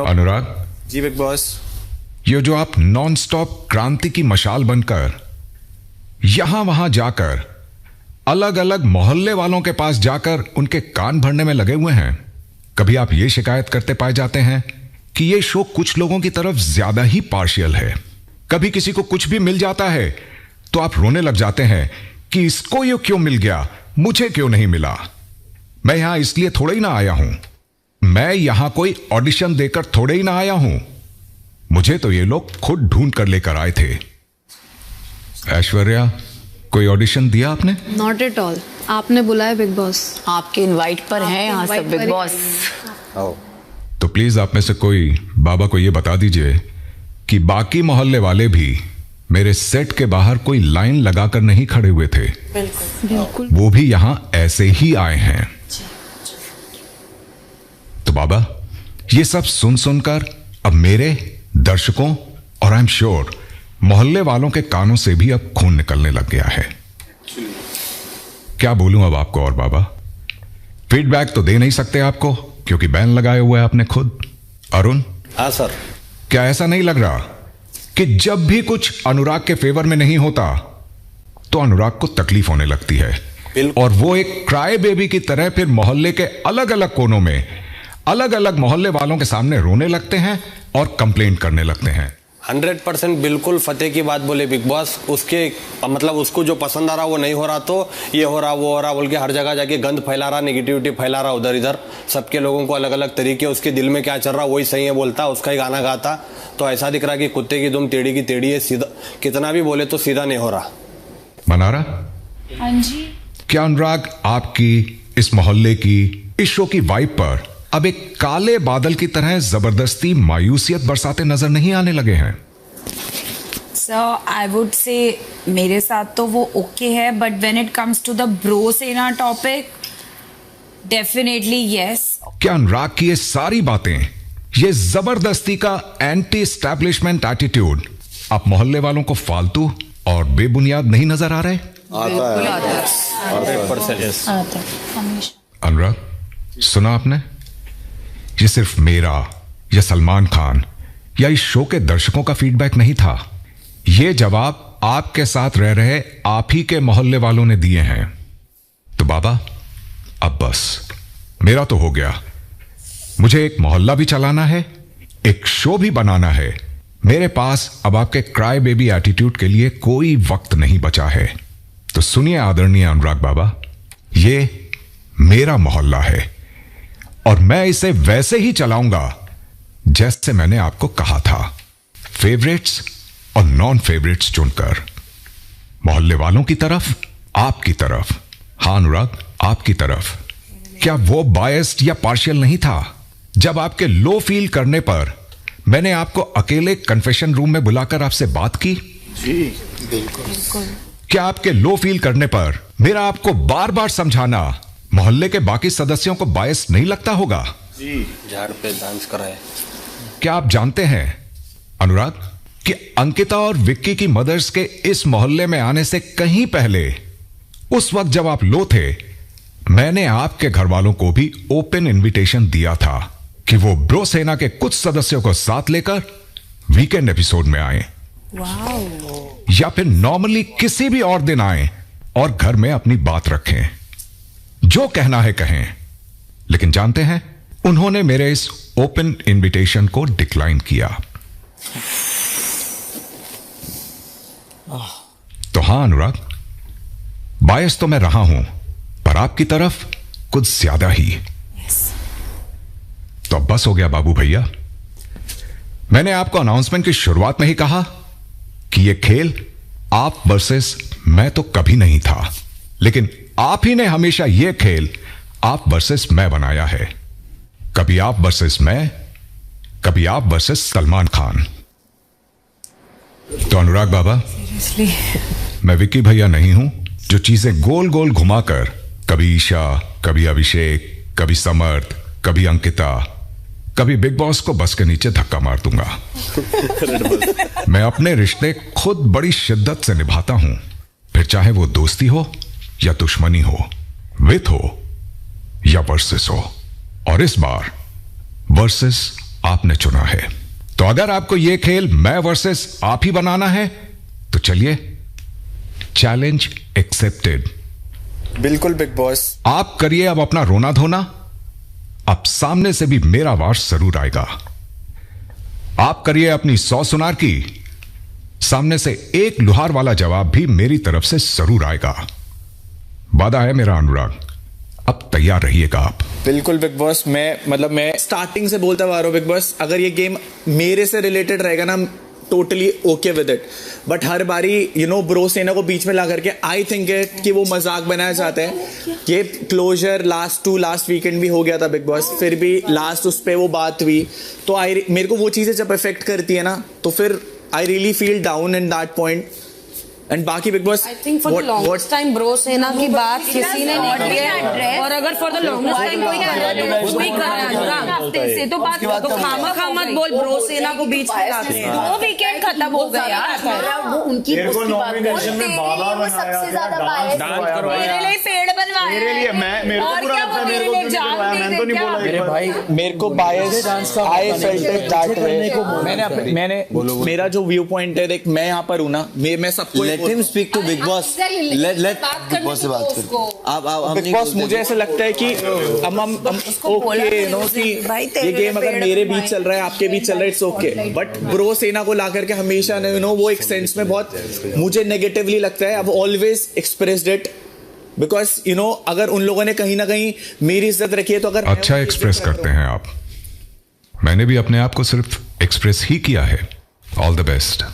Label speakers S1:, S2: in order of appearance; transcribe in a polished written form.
S1: Anurag
S2: ji big boss.
S1: ये जो आप नॉन स्टॉप क्रांति की मशाल बनकर यहां वहां जाकर अलग अलग मोहल्ले वालों के पास जाकर उनके कान भरने में लगे हुए हैं, कभी आप ये शिकायत करते पाए जाते हैं कि ये शो कुछ लोगों की तरफ ज्यादा ही पार्शियल है। कभी किसी को कुछ भी मिल जाता है तो आप रोने लग जाते हैं कि इसको ये क्यों मिल गया, मुझे क्यों नहीं मिला। मैं यहां इसलिए थोड़ा ही ना आया हूं, मैं यहां कोई ऑडिशन देकर थोड़े ही ना आया हूं, मुझे तो ये लोग खुद ढूंढ कर लेकर आए थे। ऐश्वर्या, कोई ऑडिशन दिया आपने?
S3: नॉट एट ऑल, आपने बुलाया बिग बॉस।
S4: आपके इनवाइट पर हैं यहाँ सब बिग बॉस।
S1: तो प्लीज आप में से कोई बाबा को यह बता दीजिए कि बाकी मोहल्ले वाले भी मेरे सेट के बाहर कोई लाइन लगाकर नहीं खड़े हुए थे।
S3: बिल्कुल।
S1: वो भी यहां ऐसे ही आए हैं। तो बाबा, ये सब सुन सुनकर अब मेरे दर्शकों और आई एम श्योर मोहल्ले वालों के कानों से भी अब खून निकलने लग गया है। क्या बोलूं अब आपको और बाबा, फीडबैक तो दे नहीं सकते आपको क्योंकि बैन लगाए हुए आपने खुद। अरुण?
S2: हाँ सर।
S1: क्या ऐसा नहीं लग रहा कि जब भी कुछ अनुराग के फेवर में नहीं होता तो अनुराग को तकलीफ होने लगती है और वो एक क्राई बेबी की तरह फिर मोहल्ले के अलग अलग कोनों में अलग अलग मोहल्ले वालों के सामने रोने लगते हैं और कंप्लेंट करने लगते हैं?
S2: 100% बिल्कुल फतेह की बात बोले बिग बॉस। उसके मतलब उसको जो पसंद आ रहा वो नहीं हो रहा, तो ये हो रहा वो हो रहा बोल के हर जगह जाके गंद फैला रहा, नेगेटिविटी फैला रहा उधर इधर। सबके लोगों को अलग अलग तरीके, उसके दिल में क्या चल रहा वही सही है बोलता, उसका ही गाना गाता। तो ऐसा दिख रहा कि कुत्ते की दुम टेढ़ी की टेढ़ी है, सीधा कितना भी बोले तो सीधा नहीं हो रहा।
S1: मनारा?
S5: हाँ जी।
S1: क्या अनुराग आपकी इस मोहल्ले की इस शो की वाइब पर अब एक काले बादल की तरह जबरदस्ती मायूसियत बरसाते नजर नहीं आने लगे हैं?
S5: सर आई वुड से मेरे साथ तो वो ओके है, but when it comes to the ब्रो सेना टॉपिक डेफिनेटली यस।
S1: क्या अनुराग की ये सारी बातें, ये जबरदस्ती का एंटी एस्टैब्लिशमेंट एटीट्यूड आप मोहल्ले वालों को फालतू और बेबुनियाद नहीं नजर आ रहे? अनुराग, सुना आपने? ये सिर्फ मेरा या सलमान खान या इस शो के दर्शकों का फीडबैक नहीं था, ये जवाब आपके साथ रह रहे आप ही के मोहल्ले वालों ने दिए हैं। तो बाबा, अब बस मेरा तो हो गया। मुझे एक मोहल्ला भी चलाना है, एक शो भी बनाना है। मेरे पास अब आपके क्राई बेबी एटीट्यूड के लिए कोई वक्त नहीं बचा है। तो सुनिए आदरणीय अनुराग बाबा, ये मेरा मोहल्ला है और मैं इसे वैसे ही चलाऊंगा जैसे मैंने आपको कहा था, फेवरेट्स और नॉन फेवरेट्स चुनकर। मोहल्ले वालों की तरफ, आपकी तरफ। हाँ अनुराग, आपकी तरफ। क्या वो बायस्ड या पार्शियल नहीं था जब आपके लो फील करने पर मैंने आपको अकेले कन्फेशन रूम में बुलाकर आपसे बात की?
S2: जी बिल्कुल।
S1: क्या आपके लो फील करने पर मेरा आपको बार बार समझाना मोहल्ले के बाकी सदस्यों को बायस नहीं लगता होगा?
S2: जी, झाड़ पे डांस कराए।
S1: क्या आप जानते हैं अनुराग कि अंकिता और विक्की की मदर्स के इस मोहल्ले में आने से कहीं पहले, उस वक्त जब आप लो थे, मैंने आपके घर वालों को भी ओपन इनविटेशन दिया था कि वो ब्रो सेना के कुछ सदस्यों को साथ लेकर वीकेंड एपिसोड में आए, या फिर नॉर्मली किसी भी और दिन आए और घर में अपनी बात रखें, जो कहना है कहें। लेकिन जानते हैं, उन्होंने मेरे इस ओपन इनविटेशन को डिक्लाइन किया। तो हां अनुराग, बायस तो मैं रहा हूं, पर आपकी तरफ कुछ ज्यादा ही। तो अब बस हो गया बाबू भैया। मैंने आपको अनाउंसमेंट की शुरुआत में ही कहा कि यह खेल आप वर्सेस मैं तो कभी नहीं था, लेकिन आप ही ने हमेशा यह खेल आप वर्सेस मैं बनाया है। कभी आप वर्सेस मैं, कभी आप वर्सेस सलमान खान। तो अनुराग बाबा, मैं विक्की भैया नहीं हूं जो चीजें गोल गोल घुमाकर कभी ईशा, कभी अभिषेक, कभी समर्थ, कभी अंकिता, कभी बिग बॉस को बस के नीचे धक्का मार दूंगा। मैं अपने रिश्ते खुद बड़ी शिद्दत से निभाता हूं, फिर चाहे वो दोस्ती हो या दुश्मनी हो, विथ हो या वर्सेस हो। और इस बार वर्सेस आपने चुना है। तो अगर आपको यह खेल मैं वर्सेस आप ही बनाना है तो चलिए, चैलेंज एक्सेप्टेड।
S6: बिल्कुल बिग बॉस।
S1: आप करिए अब अपना रोना धोना, अब सामने से भी मेरा वार जरूर आएगा। आप करिए अपनी 100 सुनार की, सामने से एक लुहार वाला जवाब भी मेरी तरफ से जरूर आएगा। वादा है मेरा अनुराग, अब तैयार रहिएगा आप।
S6: बिल्कुल बिग बॉस। मैं स्टार्टिंग से बोलता हुआ आ रहा हूं बिग बॉस, अगर ये गेम मेरे से रिलेटेड रहेगा ना, totally okay with it. But हर बारी ब्रो सेना को बीच में ला करके आई थिंक कि वो मजाक बनाया चाहते हैं। ये क्लोजर लास्ट वीकेंड भी हो गया था बिग बॉस, फिर भी लास्ट उस पे वो बात हुई, तो मेरे को वो चीजें जब इफेक्ट करती है ना, तो फिर I really feel down in that point. And बाकी Bigg Boss,
S7: I think for the longest time bro Sena की बात किसी ने नहीं की है, और अगर फॉर द लॉन्गेस्ट टाइम कोई कर रहा है तो कोई कर रहा है से तो बात तो खामखा मत बोल, ब्रो सेना को बीच में लाते हैं। वो वीकेंड खत्म हो गया यार,
S8: वो उनकी नॉमिनेशन में बाबा बनाया, सबसे ज्यादा बायस
S5: मेरे लिए पेड़ बनवाया,
S8: मेरे लिए मेरे को पूरा लगता है, मेरे को क्यों करवाया, मैंने तो नहीं बोला।
S6: मेरे भाई मेरे को bias I felt it that way. मैंने मेरा जो व्यू पॉइंट है, देख मैं यहाँ पर हूँ ना, मैं सबको
S9: Let him speak to Big Boss. Let Big Boss से बात करें। आप
S6: बिग बॉस, मुझे ऐसा लगता है कि हम ओके नो कि ये गेम अगर मेरे बीच चल रहा है, आपके बीच चल रहा है, इट्स ओके। बट ब्रो सेना को ला करके हमेशा वो एक सेंस में बहुत मुझे नेगेटिवली लगता है। अब ऑलवेज एक्सप्रेस्ड इट बिकॉज अगर उन लोगों ने कहीं ना कहीं मेरी इज्जत रखी है, तो अगर
S1: अच्छा एक्सप्रेस करते हैं आप। मैंने भी अपने आप को सिर्फ एक्सप्रेस ही किया है। All the best.